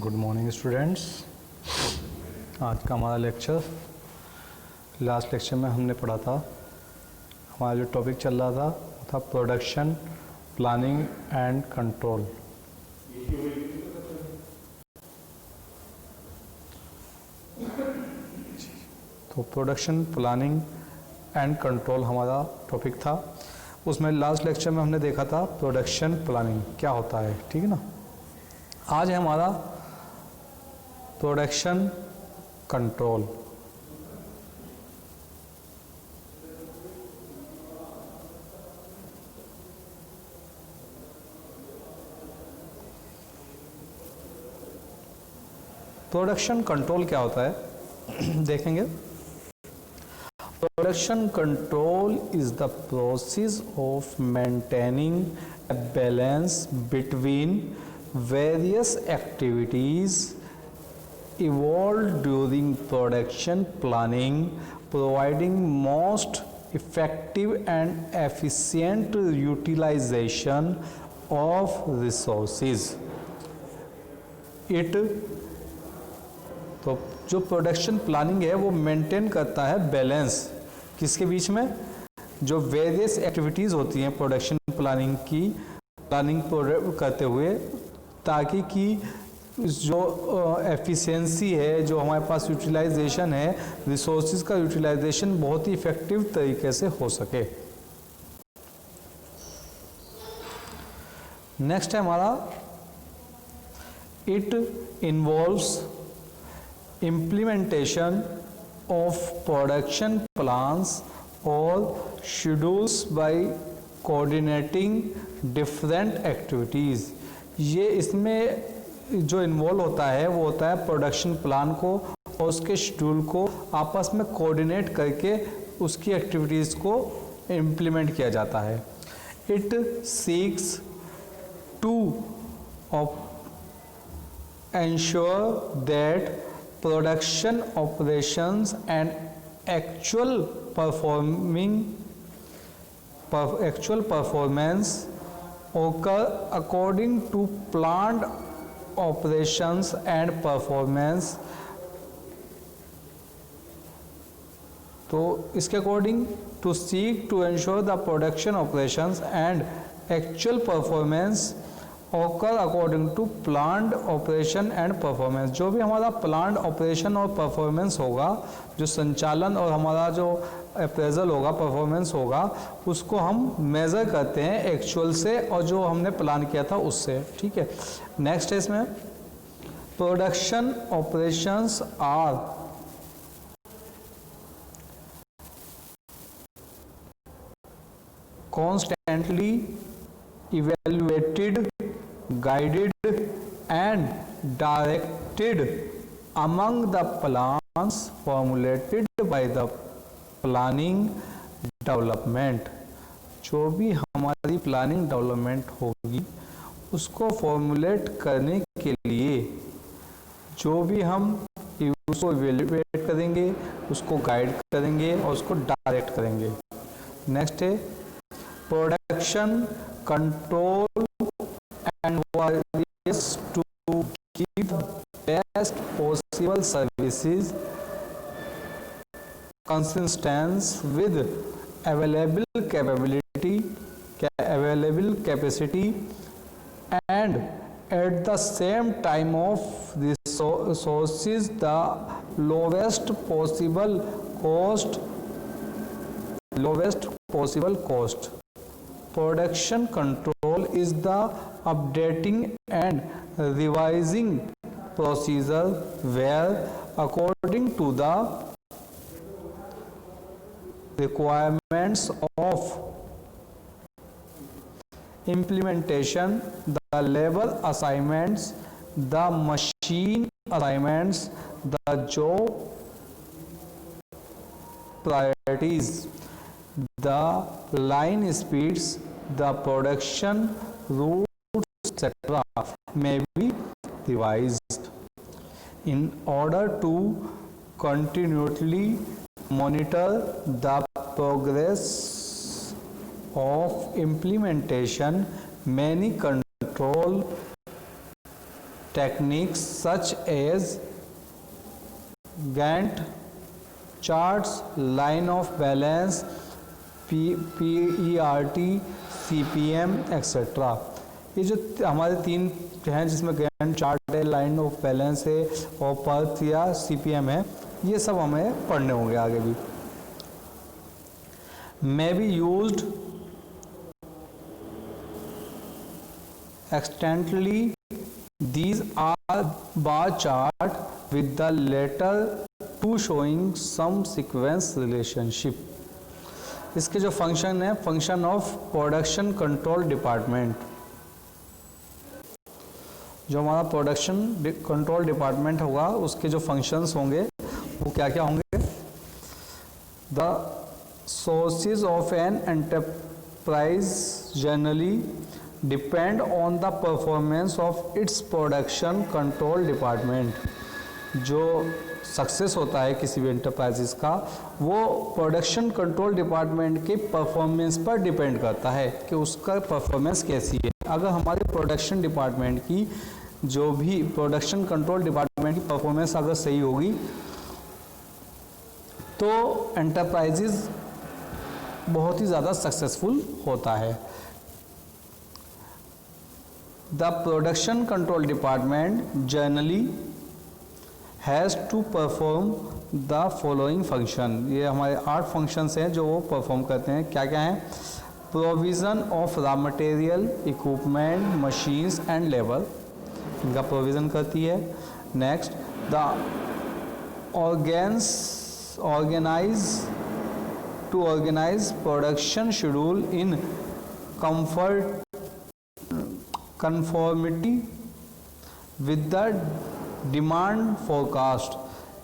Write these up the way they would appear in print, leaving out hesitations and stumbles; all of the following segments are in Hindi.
Good morning students. आज का हमारा लेक्चर, लास्ट लेक्चर में हमने पढ़ा था, हमारा जो टॉपिक चल रहा था वो था प्रोडक्शन प्लानिंग एंड कंट्रोल। तो प्रोडक्शन प्लानिंग एंड कंट्रोल हमारा टॉपिक था। उसमें लास्ट लेक्चर में हमने देखा था प्रोडक्शन प्लानिंग क्या होता है, ठीक है ना। आज है हमारा प्रोडक्शन कंट्रोल। प्रोडक्शन कंट्रोल क्या होता है देखेंगे। Production control is the process of maintaining a balance between various activities evolved during production planning, providing most effective and efficient utilization of resources. It तो जो प्रोडक्शन प्लानिंग है वो मेंटेन करता है बैलेंस किसके बीच में, जो वेरियस एक्टिविटीज़ होती हैं प्रोडक्शन प्लानिंग की प्लानिंग करते हुए, ताकि कि जो एफिशिएंसी है, जो हमारे पास यूटिलाइजेशन है, रिसोर्सेज का यूटिलाइजेशन बहुत ही इफेक्टिव तरीके से हो सके। नेक्स्ट है हमारा it involves implementation of production plans or schedules by coordinating different activities। ये इसमें जो इन्वॉल्व होता है वो होता है प्रोडक्शन प्लान को और उसके शेड्यूल को आपस में कोऑर्डिनेट करके उसकी एक्टिविटीज़ को इम्प्लीमेंट किया जाता है। It seeks to ensure that production operations and actual performance occur according to planned operations and performance। तो इसके according to seek to ensure the production operations and actual performance occur according to planned operation and performance. जो भी हमारा प्लान्ड ऑपरेशन और परफॉर्मेंस होगा, जो संचालन और हमारा जो अप्रेजल होगा, परफॉर्मेंस होगा, उसको हम मेज़र करते हैं एक्चुअल से और जो हमने प्लान किया था उससे, ठीक है। नेक्स्ट है इसमें production operations are constantly evaluated, guided and directed among the plans formulated by the planning development। जो भी हमारी प्लानिंग डेवलपमेंट होगी उसको फॉर्मुलेट करने के लिए जो भी हम उसको इवेल्युएट करेंगे, उसको गाइड करेंगे और उसको डायरेक्ट करेंगे। नेक्स्ट है production control and various to give best possible services consistent with available capacity and at the same time of resources the lowest possible cost। Production control is the updating and revising procedure where according to the requirements of implementation, the labor assignments, the machine assignments, the job priorities, the line speeds, the production routes, etc. may be revised in order to continually monitor the progress of implementation. Many control techniques such as Gantt charts, line of balance, PERT, CPM etcetera. ये जो हमारे तीन हैं जिसमें गैंट चार्ट है, लाइन ऑफ बैलेंस है और पर्थ या CPM है, ये सब हमें पढ़ने होंगे आगे भी। May be used extensively, these are bar chart with the latter two showing some sequence relationship। इसके जो फंक्शन है, function of production control department, जो हमारा प्रोडक्शन कंट्रोल डिपार्टमेंट होगा उसके जो फंक्शंस होंगे वो क्या क्या होंगे। The sources of an enterprise generally depend on the performance of its production control department. जो सक्सेस होता है किसी भी एंटरप्राइजेस का, वो प्रोडक्शन कंट्रोल डिपार्टमेंट के परफॉर्मेंस पर डिपेंड करता है कि उसका परफॉर्मेंस कैसी है। अगर हमारे प्रोडक्शन डिपार्टमेंट की, जो भी प्रोडक्शन कंट्रोल डिपार्टमेंट की परफॉर्मेंस अगर सही होगी तो एंटरप्राइजेस बहुत ही ज़्यादा सक्सेसफुल होता है। The production control department generally has to perform the following function। ये हमारे 8 फंक्शंस हैं जो वो परफॉर्म करते हैं। क्या क्या हैं? Provision of raw material, equipment, machines and labour, इनका प्रोविज़न करती है। Next, the organise production schedule in conformity with the demand forecast,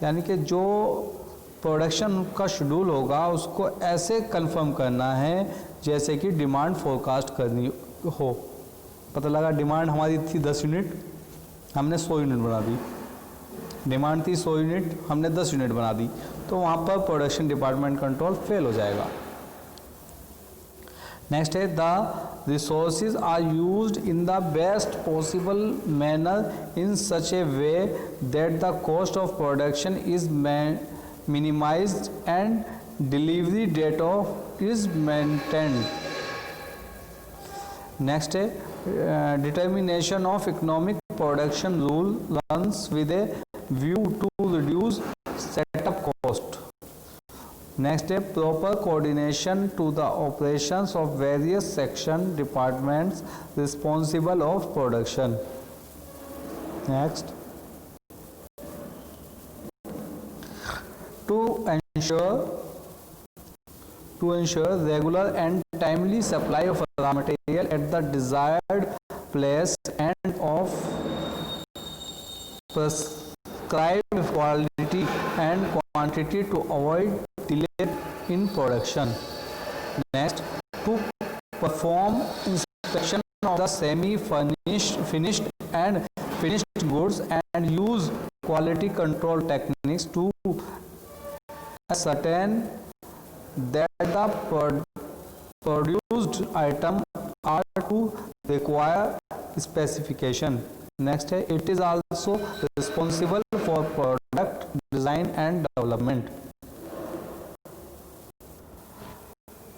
यानी कि जो प्रोडक्शन का शेड्यूल होगा उसको ऐसे कंफर्म करना है जैसे कि डिमांड फोरकास्ट करनी हो। पता लगा डिमांड हमारी थी 10 यूनिट, हमने 100 यूनिट बना दी। डिमांड थी 100 यूनिट, हमने 10 यूनिट बना दी, तो वहाँ पर प्रोडक्शन डिपार्टमेंट कंट्रोल फेल हो जाएगा। नेक्स्ट है the resources are used in the best possible manner in such a way that the cost of production is minimized and delivery date is maintained। Next है determination of economic production rule runs with a view to reduce setup cost। Next है proper coordination to the operations of various section departments responsible of production. Next, to ensure regular and timely supply of raw material at the desired place and of prescribed quality and quantity to avoid delay in production। Next, to perform inspection of the semi-finished and finished goods and use quality control techniques to ascertain that the produced items are to require specification। Next है it is also responsible for product design and development।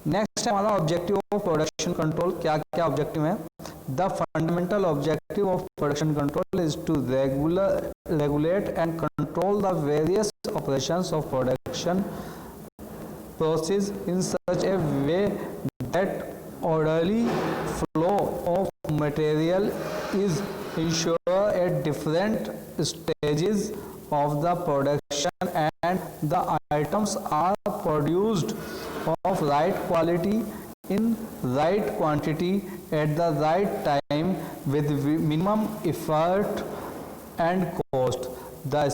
Next है हमारा ऑब्जेक्टिव ऑफ प्रोडक्शन कंट्रोल। क्या क्या ऑब्जेक्टिव है? The fundamental objective of production control is to regulate and control the various operations of production process in such a way that orderly flow of material is ensure at different stages of the production and the items are produced of right quality in right quantity at the right time with minimum effort and cost। The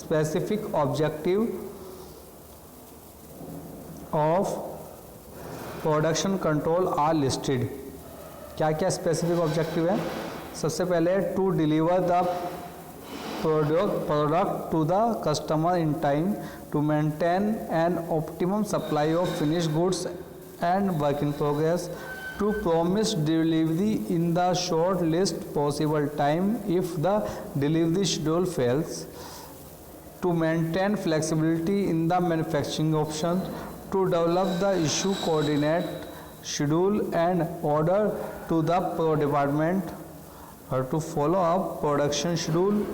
specific objective of production control are listed। क्या क्या स्पेसिफिक ऑब्जेक्टिव है? सबसे पहले to deliver the product to the customer in time, to maintain an optimum supply of finished goods and work in progress, to promise delivery in the shortest possible time if the delivery schedule fails, to maintain flexibility in the manufacturing options, to develop the issue coordinate schedule and order to the pro department, or to follow up production schedule,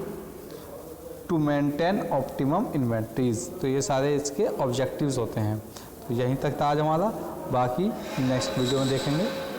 to maintain optimum inventories। तो ये सारे इसके ऑब्जेक्टिव्स होते हैं। तो यहीं तक था आज हमारा, बाकी नेक्स्ट वीडियो में देखेंगे।